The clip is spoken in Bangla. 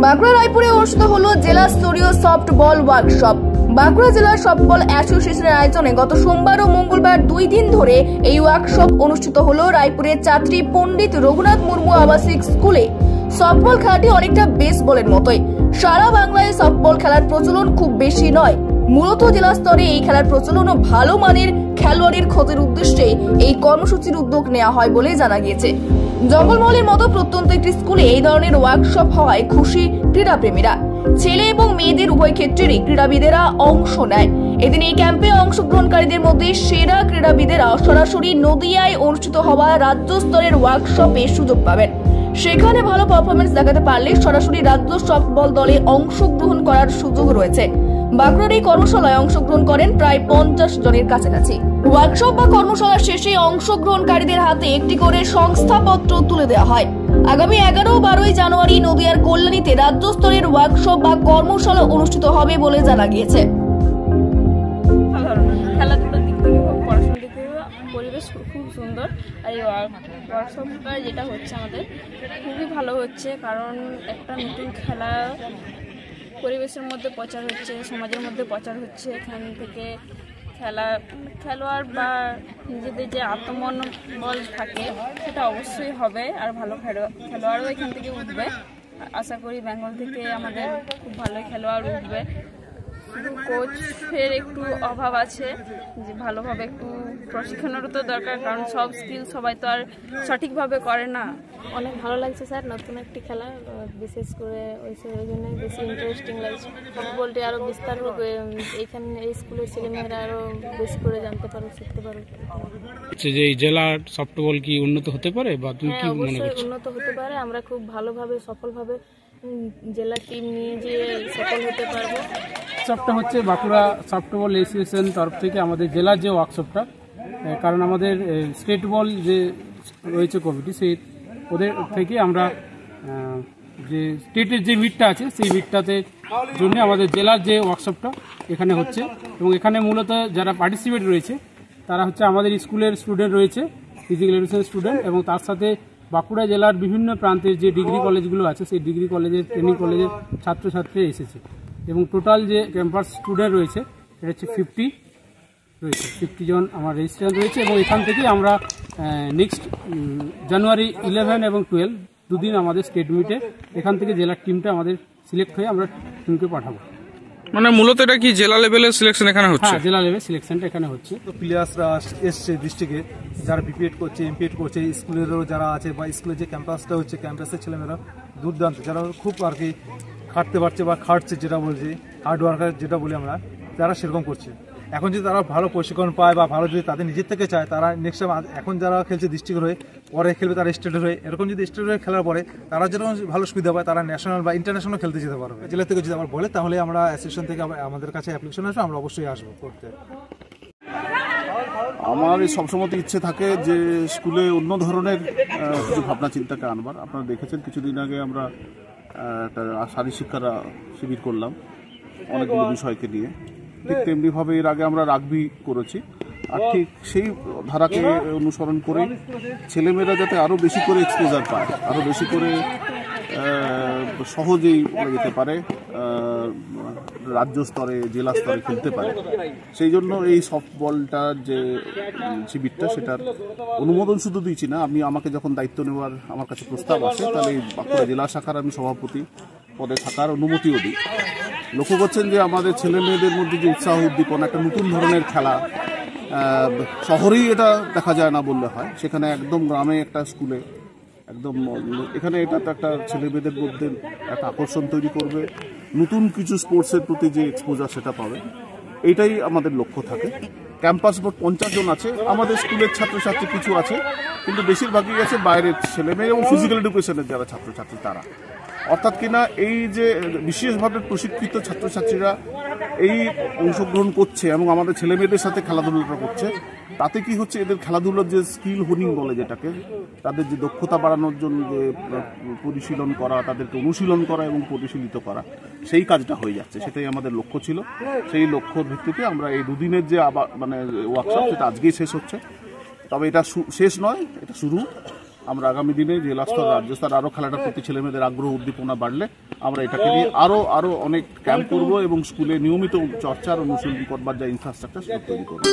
বাঁকুড়া রায়পুরে অনুষ্ঠিত হলো জেলা স্তরীয় সফটবল ওয়ার্কশপ। বাঁকুড়া জেলা সফটবল অ্যাসোসিয়েশনের আয়োজনে গত সোমবার ও মঙ্গলবার 2 দিন ধরে এই ওয়ার্কশপ অনুষ্ঠিত হলো রায়পুরের ছাত্রী পণ্ডিত রঘুনাথ মুর্মু আবাসিক স্কুলে। সফটবল খেলাটি অনেকটা বেসবলের মতোই। সারা বাংলায় সফটবল খেলার প্রচলন খুব বেশি নয়, মূলত জেলা স্তরে এই খেলার প্রচলন ও ভালো মানের খেলোয়াড়ের খোঁজের উদ্দেশ্যে এই কর্মসূচির উদ্যোগ নেওয়া হয় বলে জানা গিয়েছে। জঙ্গলমহলের মতো প্রত্যন্ত একটি স্কুলে এই ধরনের ওয়ার্কশপ হওয়ায় খুশি ক্রীড়াপ্রেমীরা। ছেলে এবং মেয়েদের উভয় ক্ষেত্রেরই ক্রীড়াবিদেরা অংশ নেয়। এদিন এই ক্যাম্পে অংশগ্রহণকারীদের মধ্যে সেরা ক্রীড়াবিদেরা সরাসরি নদিয়ায় অনুষ্ঠিত হওয়া রাজ্য স্তরের ওয়ার্কশপে সুযোগ পাবেন। সেখানে ভালো পারফরমেন্স দেখাতে পারলে সরাসরি রাজ্য সফটবল দলে অংশগ্রহণ করার সুযোগ রয়েছে। বাঁকুড়ার এই কর্মশালায় অংশগ্রহণ করেন প্রায় 50 জনের কাছাকাছি। ওয়ার্কশপ বা কর্মশালা শেষে অংশগ্রহণকারীদের হাতে একটি করে সংস্থাপত্র তুলে দেওয়া হয়। আগামী 11 ও 12 জানুয়ারি নদিয়ার কল্যাণীতে রাজ্য স্তরের ওয়ার্কশপ বা কর্মশালা অনুষ্ঠিত হবে বলে জানা গিয়েছে। খেলাধুলার দিক থেকে হোক, পড়াশোনার দিক থেকে পরিবেশ খুব সুন্দর। আর এই ওয়ার্কশপটা যেটা হচ্ছে আমাদের খুবই ভালো হচ্ছে, কারণ একটা নতুন খেলা পরিবেশের মধ্যে প্রচার হচ্ছে, সমাজের মধ্যে প্রচার হচ্ছে। এখান থেকে খেলোয়াড় বা নিজেদের যে আত্মমনোবল থাকে সেটা অবশ্যই হবে, আর ভালো খেলোয়াড়ও এখান থেকে উঠবে। আশা করি বেঙ্গল থেকে আমাদের খুব ভালো খেলোয়াড় উঠবে। শুধু কোচের একটু অভাব আছে, যে ভালোভাবে একটু প্রশিক্ষণেরও তো দরকার, কারণ সব স্কিল সবাই তো আর সঠিকভাবে করে না। অনেক ভালো লাগছে স্যার, নতুন একটি খেলা, বিশেষ করে ওই জন্য বেশি ইন্টারেস্টিং লাগছে। ফুটবলটি আরও বিস্তার হোক, এইখানে এই স্কুলের ছেলেমেয়েরা আরও বেশি করে জানতে পারো, শিখতে পারো। যে এই জেলার সফটবল কি উন্নত হতে পারে বা তুমি কি মনে করছো? উন্নত হতে পারে, আমরা খুব ভালোভাবে সফলভাবে জেলার টিম নিয়ে যে সফল হতে পারবো। ওয়ার্কশপটা হচ্ছে বাঁকুড়া সফটবল অ্যাসোসিয়েশন তরফ থেকে আমাদের জেলার যে ওয়ার্কশপটা, কারণ আমাদের স্টেট বল যে রয়েছে কমিটি, সেই ওদের থেকে আমরা যে স্টেটের যে মিটটা আছে সেই মিটটাতে জন্য আমাদের জেলার যে ওয়ার্কশপটা এখানে হচ্ছে। এবং এখানে মূলত যারা পার্টিসিপেট রয়েছে তারা হচ্ছে আমাদের স্কুলের স্টুডেন্ট রয়েছে, ফিজিক্যাল এডুকেশন স্টুডেন্ট, এবং তার সাথে বাঁকুড়া জেলার বিভিন্ন প্রান্তের যে ডিগ্রি কলেজগুলো আছে সেই ডিগ্রি কলেজের ট্রেনিং কলেজের ছাত্রছাত্রী এসেছে। এবং টোটাল যে ক্যাম্পাস স্টুডেন্ট রয়েছে এটা হচ্ছে 50 জন আমার রেজিস্ট্রেশন রয়েছে। এবং এখান থেকে আমরা নেক্সট জানুয়ারি 11 এবং 12 দুদিন আমাদের স্টেট মিটে এখান থেকে জেলার টিমটা আমাদের সিলেক্ট হয়ে আমরা টিমকে পাঠাবো। মানে মূলত এটা কি জেলা লেভেলের সিলেকশন এখানে হচ্ছে? হ্যাঁ, জেলা লেভেল সিলেকশনটা এখানে হচ্ছে। তো প্লেয়ার্সরা এসছে ডিস্ট্রিক্টে, যারা বিপিএড করছে, এমপিএড করছে, স্কুলেরও যারা আছে বা স্কুলের যে ক্যাম্পাসটা হচ্ছে ক্যাম্পাসের ছেলেমেয়েরা দুর্দান্ত, যারা খুব আর কি খাটতে পারছে বা খাটছে, যেটা বলছি হার্ড ওয়ার্কার যেটা বলি আমরা, তারা সেরকম করছে। এখন যদি তারা ভালো প্রশিক্ষণ পায় বা ভালো যদি তাদের নিজের থেকে চায়, তারা নেক্সট টাইম এখন যারা খেলছে ডিস্ট্রিক্ট হয়ে, পরে খেলবে তারা স্টেটের হয়ে, এরকম যদি স্টেটের হয়ে খেলার পরে তারা যেরকম ভালো সুবিধা পায়, তারা ন্যাশনাল বা ইন্টারন্যাশনাল খেলতে যেতে পারবে। জেলা থেকে যদি আমার বলে তাহলে আমরা অ্যাসোসিয়েশন থেকে আমাদের কাছে অ্যাপ্লিকেশন আসবে, আমরা অবশ্যই আসবো করতে। আমার সবসময় ইচ্ছে থাকে যে স্কুলে অন্য ধরনের কিছু ভাবনা চিন্তাকে আনবার। আপনারা দেখেছেন কিছুদিন আগে আমরা একটা শারীরিক শিক্ষার শিবির করলাম অনেকগুলো বিষয়কে নিয়ে। ঠিক তেমনিভাবে এর আগে আমরা রাগবি করেছি, আর ঠিক সেই ধারাকে অনুসরণ করে ছেলেমেয়েরা যাতে আরও বেশি করে এক্সপোজার পায়, আরও বেশি করে সহজেই বলা যেতে পারে রাজ্য স্তরে জেলা স্তরে খেলতে পারে, সেই জন্য এই সফটবলটার যে শিবিরটা সেটার অনুমোদন শুধু দিয়েছি না, আমাকে যখন দায়িত্ব নেওয়ার আমার কাছে প্রস্তাব আসে, তাহলে বাঁকুড়া জেলা শাখার আমি সভাপতি পদে থাকার অনুমতিও দিই। লক্ষ্য করছেন যে আমাদের ছেলে মেয়েদের মধ্যে যে উৎসাহ উদ্দীপনা, একটা নতুন ধরনের খেলা শহরেই এটা দেখা যায় না বললে হয়, সেখানে একদম গ্রামে একটা স্কুলে একদম এখানে এটা তো একটা ছেলে মেয়েদের মধ্যে একটা আকর্ষণ তৈরি করবে, নতুন কিছু স্পোর্টসের প্রতি যে এক্সপোজার সেটা পাবে, এইটাই আমাদের লক্ষ্য থাকে। ক্যাম্পাস মোট 50 জন আছে, আমাদের স্কুলের ছাত্রছাত্রী কিছু আছে, কিন্তু বেশিরভাগই আছে বাইরের ছেলে মেয়ে এবং ফিজিক্যাল এডুকেশনের যারা ছাত্রছাত্রী তারা। অর্থাৎ কিনা এই যে বিশেষভাবে প্রশিক্ষিত ছাত্রছাত্রীরা এই অংশগ্রহণ করছে এবং আমাদের ছেলে মেয়েদের সাথে খেলাধুলাটা করছে, তাতে কি হচ্ছে এদের খেলাধুলার যে স্কিল হোনিং বলে যেটাকে, তাদের যে দক্ষতা বাড়ানোর জন্য যে পরিশীলন করা, তাদেরকে অনুশীলন করা এবং পরিশীলিত করা, সেই কাজটা হয়ে যাচ্ছে। সেটাই আমাদের লক্ষ্য ছিল। সেই লক্ষ্যর ভিত্তিতে আমরা এই দুদিনের যে ওয়ার্কশপ সেটা আজকেই শেষ হচ্ছে। তবে এটা শেষ নয়, এটা শুরু। আমরা আগামী দিনে জেলা স্তর রাজ্য স্তর আরও খেলাটার প্রতি ছেলেমেয়েদের আগ্রহ উদ্দীপনা বাড়লে আমরা এটাকে নিয়ে আরও অনেক ক্যাম্প করবো এবং স্কুলে নিয়মিত চর্চার অনুশীলন করবার যা ইনফ্রাস্ট্রাকচার সেটা তৈরি করবো।